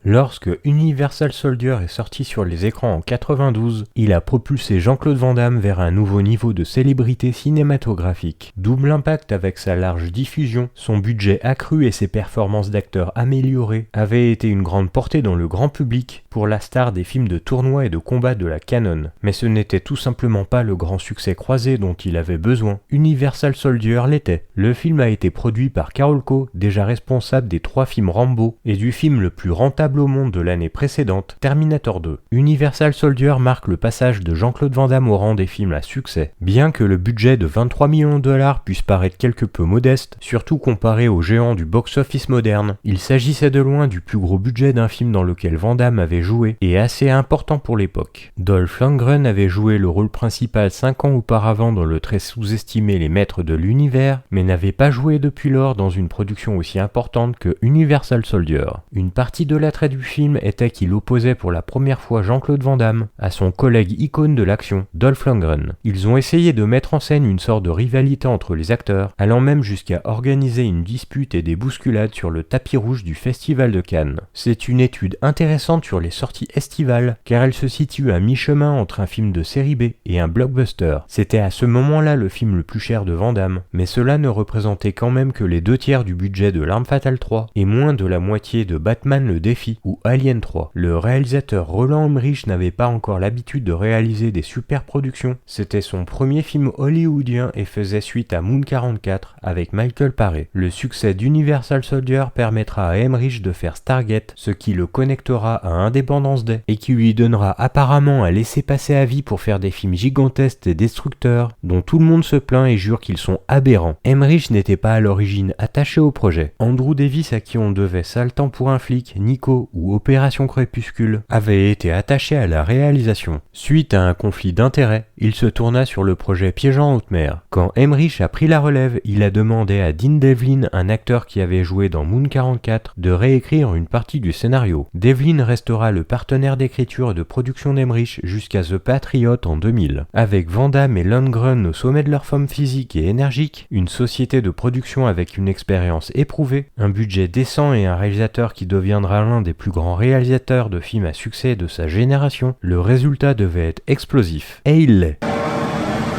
Lorsque Universal Soldier est sorti sur les écrans en 92, il a propulsé Jean-Claude Van Damme vers un nouveau niveau de célébrité cinématographique. Double impact avec sa large diffusion, son budget accru et ses performances d'acteurs améliorées avaient été une grande portée dans le grand public pour la star des films de tournoi et de combat de la Canon. Mais ce n'était tout simplement pas le grand succès croisé dont il avait besoin. Universal Soldier l'était. Le film a été produit par Carolco, déjà responsable des 3 films Rambo et du film le plus rentable au monde de l'année précédente, Terminator 2. Universal Soldier marque le passage de Jean-Claude Van Damme au rang des films à succès. Bien que le budget de 23 millions de dollars puisse paraître quelque peu modeste, surtout comparé aux géants du box-office moderne, il s'agissait de loin du plus gros budget d'un film dans lequel Van Damme avait joué et assez important pour l'époque. Dolph Lundgren avait joué le rôle principal 5 ans auparavant dans le très sous-estimé Les Maîtres de l'Univers, mais n'avait pas joué depuis lors dans une production aussi importante que Universal Soldier. Une partie de l'attrait du film était qu'il opposait pour la première fois Jean-Claude Van Damme à son collègue icône de l'action, Dolph Lundgren. Ils ont essayé de mettre en scène une sorte de rivalité entre les acteurs, allant même jusqu'à organiser une dispute et des bousculades sur le tapis rouge du Festival de Cannes. C'est une étude intéressante sur les sorties estivales, car elle se situe à mi-chemin entre un film de série B et un blockbuster. C'était à ce moment-là le film le plus cher de Van Damme, mais cela ne représentait quand même que les 2/3 du budget de L'Arme Fatale 3 et moins de la moitié de Batman le Défi ou Alien 3. Le réalisateur Roland Emmerich n'avait pas encore l'habitude de réaliser des super productions. C'était son premier film hollywoodien et faisait suite à Moon 44 avec Michael Paré. Le succès d'Universal Soldier permettra à Emmerich de faire Stargate, ce qui le connectera à Independence Day et qui lui donnera apparemment un laissez-passer à vie pour faire des films gigantesques et destructeurs dont tout le monde se plaint et jure qu'ils sont aberrants. Emmerich n'était pas à l'origine attaché au projet. Andrew Davis, à qui on devait Sale temps pour un flic, Nico ou Opération Crépuscule, avait été attaché à la réalisation. Suite à un conflit d'intérêts, il se tourna sur le projet Piège en haute mer. Quand Emmerich a pris la relève, il a demandé à Dean Devlin, un acteur qui avait joué dans Moon 44, de réécrire une partie du scénario. Devlin restera le partenaire d'écriture et de production d'Emmerich jusqu'à The Patriot en 2000. Avec Van Damme et Lundgren au sommet de leur forme physique et énergique, une société de production avec une expérience éprouvée, un budget décent et un réalisateur qui deviendra l'un des plus grands réalisateurs de films à succès de sa génération, le résultat devait être explosif. Et il l'est.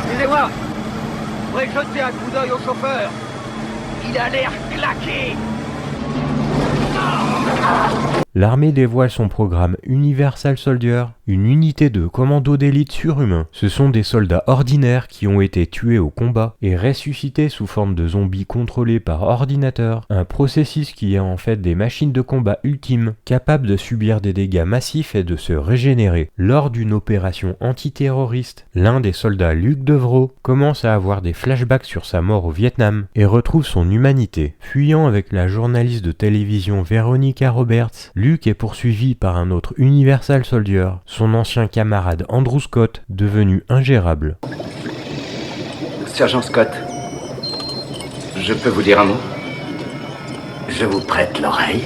Excusez-moi, je pourrais jeter un coup d'œil au chauffeur. Il a l'air claqué. L'armée dévoile son programme Universal Soldier, une unité de commando d'élite surhumain. Ce sont des soldats ordinaires qui ont été tués au combat et ressuscités sous forme de zombies contrôlés par ordinateur, un processus qui est en fait des machines de combat ultimes, capables de subir des dégâts massifs et de se régénérer. Lors d'une opération antiterroriste, l'un des soldats, Luc Devreau, commence à avoir des flashbacks sur sa mort au Vietnam et retrouve son humanité. Fuyant avec la journaliste de télévision Veronica Roberts, Luke est poursuivi par un autre Universal Soldier, son ancien camarade Andrew Scott, devenu ingérable. Sergent Scott, je peux vous dire un mot? Je vous prête l'oreille.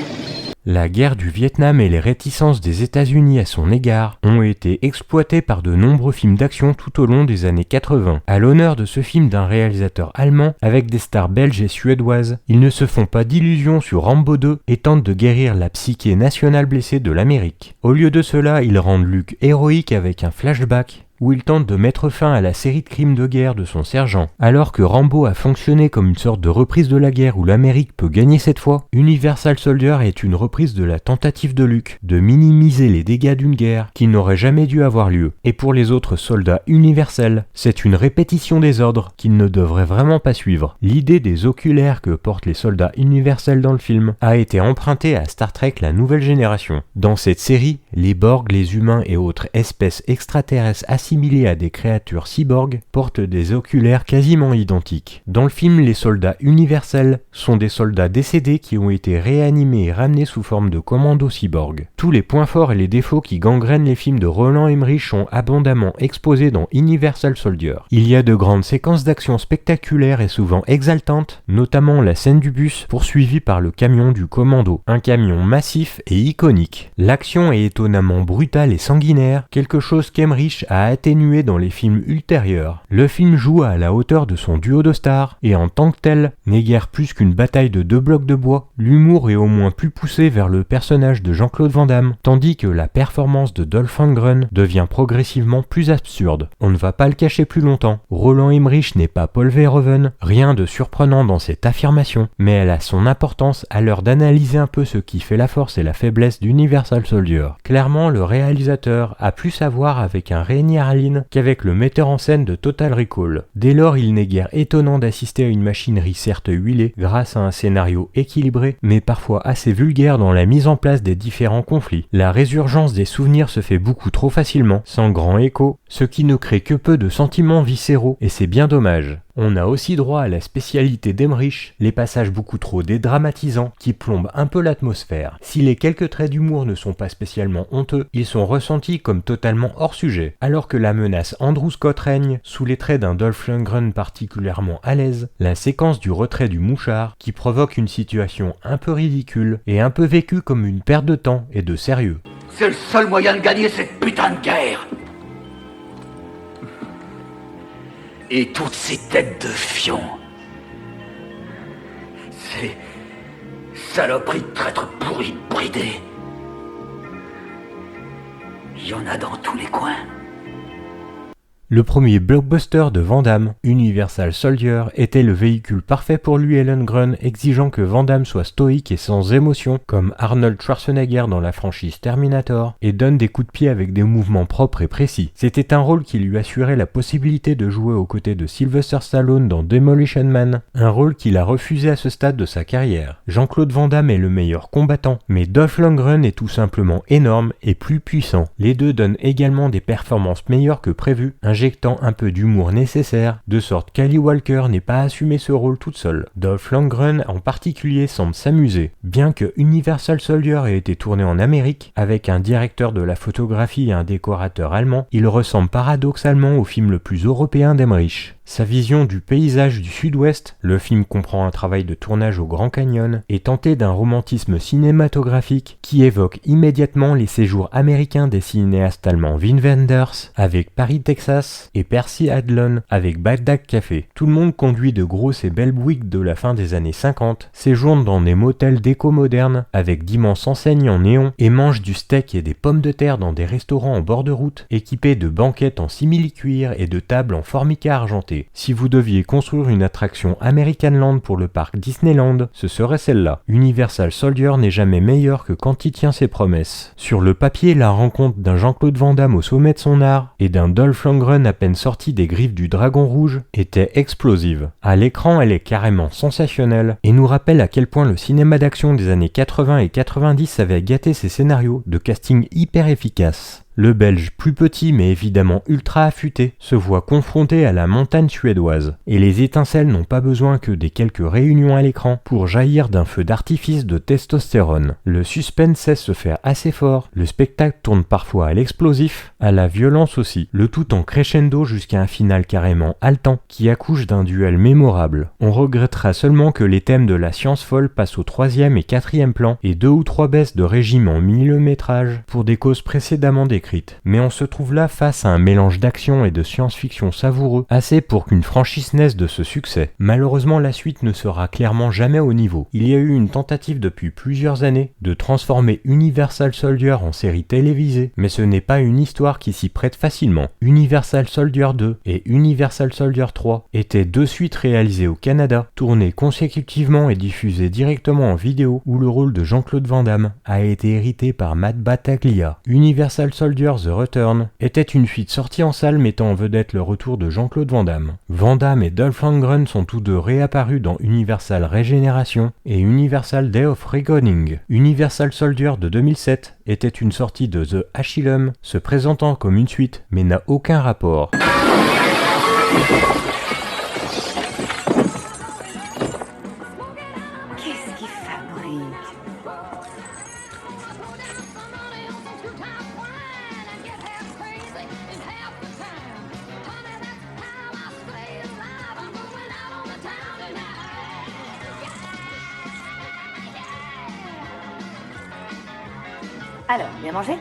La guerre du Vietnam et les réticences des États-Unis à son égard ont été exploitées par de nombreux films d'action tout au long des années 80. À l'honneur de ce film d'un réalisateur allemand avec des stars belges et suédoises, ils ne se font pas d'illusions sur Rambo 2 et tentent de guérir la psyché nationale blessée de l'Amérique. Au lieu de cela, ils rendent Luke héroïque avec un flashback où il tente de mettre fin à la série de crimes de guerre de son sergent. Alors que Rambo a fonctionné comme une sorte de reprise de la guerre où l'Amérique peut gagner cette fois, Universal Soldier est une reprise de la tentative de Luke de minimiser les dégâts d'une guerre qui n'aurait jamais dû avoir lieu. Et pour les autres soldats universels, c'est une répétition des ordres qu'ils ne devraient vraiment pas suivre. L'idée des oculaires que portent les soldats universels dans le film a été empruntée à Star Trek La Nouvelle Génération. Dans cette série, les Borg, les humains et autres espèces extraterrestres assimilés à des créatures cyborgs portent des oculaires quasiment identiques. Dans le film, les soldats universels sont des soldats décédés qui ont été réanimés et ramenés sous forme de commandos cyborgs. Tous les points forts et les défauts qui gangrènent les films de Roland Emmerich sont abondamment exposés dans Universal Soldier. Il y a de grandes séquences d'action spectaculaires et souvent exaltantes, notamment la scène du bus poursuivi par le camion du commando, un camion massif et iconique. L'action est étonnamment brutale et sanguinaire, quelque chose qu'Emmerich a atténué dans les films ultérieurs. Le film joue à la hauteur de son duo de stars, et en tant que tel, n'est guère plus qu'une bataille de deux blocs de bois. L'humour est au moins plus poussé vers le personnage de Jean-Claude Van Damme, tandis que la performance de Dolph Lundgren devient progressivement plus absurde. On ne va pas le cacher plus longtemps, Roland Emmerich n'est pas Paul Verhoeven, rien de surprenant dans cette affirmation, mais elle a son importance à l'heure d'analyser un peu ce qui fait la force et la faiblesse d'Universal Soldier. Clairement, le réalisateur a plus à voir avec un Renny Harlin qu'avec le metteur en scène de Total Recall. Dès lors, il n'est guère étonnant d'assister à une machinerie certes huilée grâce à un scénario équilibré, mais parfois assez vulgaire dans la mise en place des différents conflits. La résurgence des souvenirs se fait beaucoup trop facilement, sans grand écho, ce qui ne crée que peu de sentiments viscéraux, et c'est bien dommage. On a aussi droit à la spécialité d'Emmerich, les passages beaucoup trop dédramatisants qui plombent un peu l'atmosphère. Si les quelques traits d'humour ne sont pas spécialement honteux, ils sont ressentis comme totalement hors sujet. Alors que la menace Andrew Scott règne, sous les traits d'un Dolph Lundgren particulièrement à l'aise, la séquence du retrait du mouchard, qui provoque une situation un peu ridicule, est un peu vécue comme une perte de temps et de sérieux. C'est le seul moyen de gagner cette putain de guerre. Et toutes ces têtes de fion. Ces saloperies de traîtres pourris bridés. Il y en a dans tous les coins. Le premier blockbuster de Van Damme, Universal Soldier, était le véhicule parfait pour lui et Lundgren, exigeant que Van Damme soit stoïque et sans émotion, comme Arnold Schwarzenegger dans la franchise Terminator, et donne des coups de pied avec des mouvements propres et précis. C'était un rôle qui lui assurait la possibilité de jouer aux côtés de Sylvester Stallone dans Demolition Man, un rôle qu'il a refusé à ce stade de sa carrière. Jean-Claude Van Damme est le meilleur combattant, mais Dolph Lundgren est tout simplement énorme et plus puissant. Les deux donnent également des performances meilleures que prévu, injectant un peu d'humour nécessaire, de sorte qu'Ali Walker n'ait pas assumé ce rôle toute seule. Dolph Lundgren en particulier semble s'amuser. Bien que Universal Soldier ait été tourné en Amérique, avec un directeur de la photographie et un décorateur allemand, il ressemble paradoxalement au film le plus européen d'Emmerich. Sa vision du paysage du sud-ouest, le film comprend un travail de tournage au Grand Canyon, est tenté d'un romantisme cinématographique qui évoque immédiatement les séjours américains des cinéastes allemands Wim Wenders avec Paris, Texas et Percy Adlon avec Bagdad Café. Tout le monde conduit de grosses et belles Buick de la fin des années 50, séjourne dans des motels déco modernes avec d'immenses enseignes en néon et mange du steak et des pommes de terre dans des restaurants en bord de route équipés de banquettes en simili-cuir et de tables en formica argenté. Si vous deviez construire une attraction American Land pour le parc Disneyland, ce serait celle-là. Universal Soldier n'est jamais meilleur que quand il tient ses promesses. Sur le papier, la rencontre d'un Jean-Claude Van Damme au sommet de son art et d'un Dolph Lundgren à peine sorti des griffes du Dragon Rouge était explosive. À l'écran, elle est carrément sensationnelle et nous rappelle à quel point le cinéma d'action des années 80 et 90 avait gâté ses scénarios de casting hyper efficaces. Le Belge, plus petit mais évidemment ultra affûté, se voit confronté à la montagne suédoise, et les étincelles n'ont pas besoin que des quelques réunions à l'écran pour jaillir d'un feu d'artifice de testostérone. Le suspense cesse se faire assez fort, le spectacle tourne parfois à l'explosif, à la violence aussi, le tout en crescendo jusqu'à un final carrément haletant qui accouche d'un duel mémorable. On regrettera seulement que les thèmes de la science folle passent au 3e et 4e plan et 2 ou 3 baisses de régime en millimétrage pour des causes précédemment décrites. Mais on se trouve là face à un mélange d'action et de science-fiction savoureux, assez pour qu'une franchise naisse de ce succès. Malheureusement, la suite ne sera clairement jamais au niveau. Il y a eu une tentative depuis plusieurs années de transformer Universal Soldier en série télévisée, mais ce n'est pas une histoire qui s'y prête facilement. Universal Soldier 2 et Universal Soldier 3 étaient deux suites réalisées au Canada, tournées consécutivement et diffusées directement en vidéo, où le rôle de Jean-Claude Van Damme a été hérité par Matt Battaglia. Universal Soldier The Return était une suite sortie en salle mettant en vedette le retour de Jean-Claude Van Damme. Van Damme et Dolph Lundgren sont tous deux réapparus dans Universal Régénération et Universal Day of Reckoning. Universal Soldier de 2007 était une sortie de The Asylum, se présentant comme une suite mais n'a aucun rapport. Qu'est-ce qu'il fabrique? Alors, bien mangé?